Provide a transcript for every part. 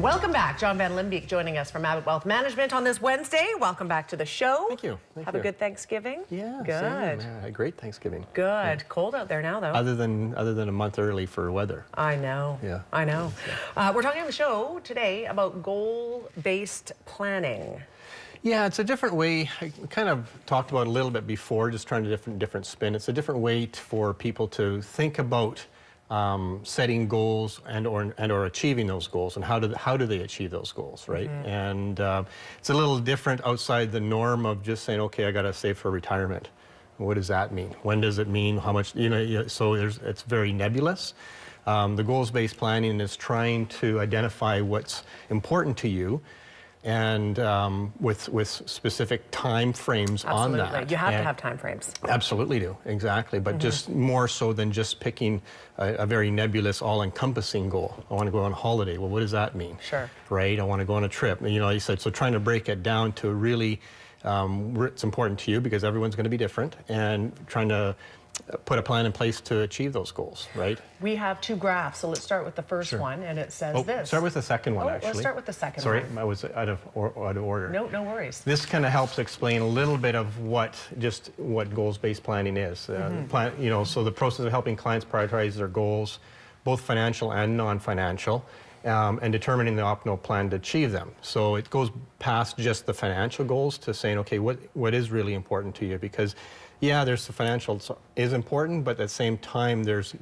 Welcome back. John Van Limbeek joining us from Abbott Wealth Management on this Wednesday. Welcome back to the show. Thank you. Have a good Thanksgiving? Yeah, good. Same. Yeah, a great Thanksgiving. Good. Yeah. Cold out there now, though. Other than a month early for weather. I know. Yeah. I know. We're talking on the show today about goal-based planning. Yeah, it's a different way. I kind of talked about it a little bit before, just trying a different spin. It's a different way for people to think about setting goals and or achieving those goals, and how do they achieve those goals, right? Mm-hmm. And it's a little different outside the norm of just saying, okay, I got to save for retirement. What does that mean? When does it mean? How much? So it's very nebulous. The goals-based planning is trying to identify what's important to you, and with specific time frames on that. You have to have time frames. Absolutely do, exactly. But just more so than just picking a very nebulous, all-encompassing goal. I want to go on holiday. Well, what does that mean? Sure. Right? I want to go on a trip. You know, you said, so trying to break it down to really, it's important to you because everyone's going to be different, and trying to put a plan in place to achieve those goals, right? We have two graphs, so let's start with the first one, and it says this. Start with the second one, actually. Let's start with the second one. Sorry, I was out of order. No worries. This kind of helps explain a little bit of what goals-based planning is. So the process of helping clients prioritize their goals, both financial and non-financial, and determining the optimal plan to achieve them. So it goes past just the financial goals to saying, okay, what is really important to you? Because yeah, there's the financial is important, but at the same time, there's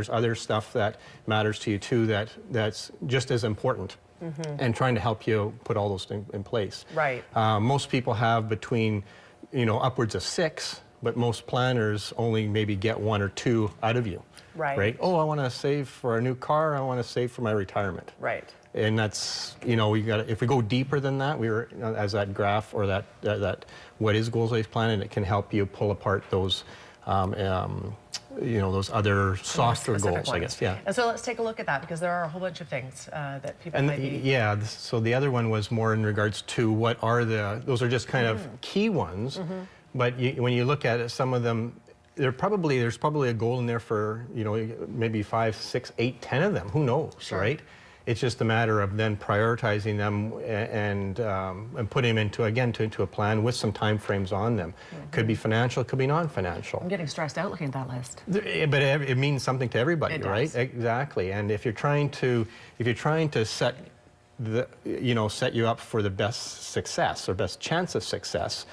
other stuff that matters to you too that's just as important, and trying to help you put all those things in place. Right. Most people have between, upwards of 6, but most planners only maybe get 1 or 2 out of you. Right. Oh, I want to save for a new car. I want to save for my retirement. Right. And that's, if we go deeper than that, as that graph or that what is goals-based planning, it can help you pull apart those, those other softer goals, I guess. Yeah. And so let's take a look at that, because there are a whole bunch of things that people might be. Yeah. So the other one was more in regards to what are those are just kind of key ones, but when you look at it, some of them. There's probably a goal in there for maybe 5, 6, 8, 10 of them. Who knows, right? It's just a matter of then prioritizing them and putting them into a plan with some time frames on them. Could be financial, could be non-financial. I'm getting stressed out looking at that list. But it means something to everybody, it right? Does. Exactly. And if you're trying to set you up for the best success or best chance of success,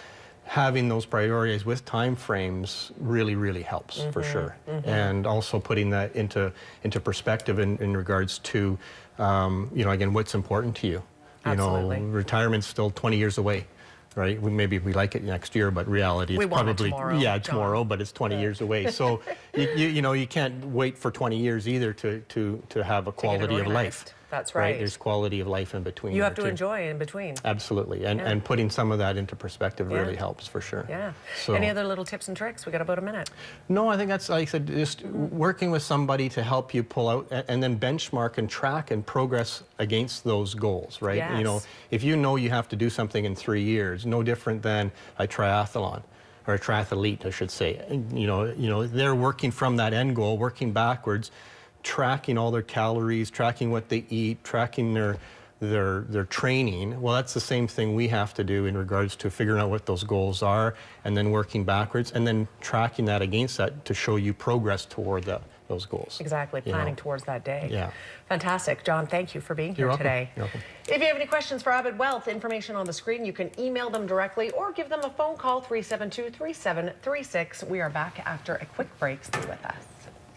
having those priorities with time frames really helps, for sure. And also putting that into perspective in regards to again, what's important to you. Absolutely. Retirement's still 20 years away, right? Maybe we like it next year, but reality it's probably tomorrow, but it's 20 years away. So you can't wait for 20 years either to have a quality of life. That's right. There's quality of life in between. You have to enjoy in between. Absolutely. And putting some of that into perspective really helps, for sure. Yeah. So, any other little tips and tricks? We got about a minute. No, I think that's, like I said, just working with somebody to help you pull out and then benchmark and track and progress against those goals, right? Yes. If you have to do something in 3 years, no different than a triathlon. Or a triathlete, I should say. They're working from that end goal, working backwards, tracking all their calories, tracking what they eat, tracking their training. Well, that's the same thing we have to do in regards to figuring out what those goals are, and then working backwards, and then tracking that against that to show you progress toward those goals. Exactly, planning towards that day. Yeah. Fantastic. John, thank you for being here today. You're welcome. If you have any questions for Abbott Wealth, information on the screen, you can email them directly or give them a phone call, 372-3736. We are back after a quick break. Stay with us.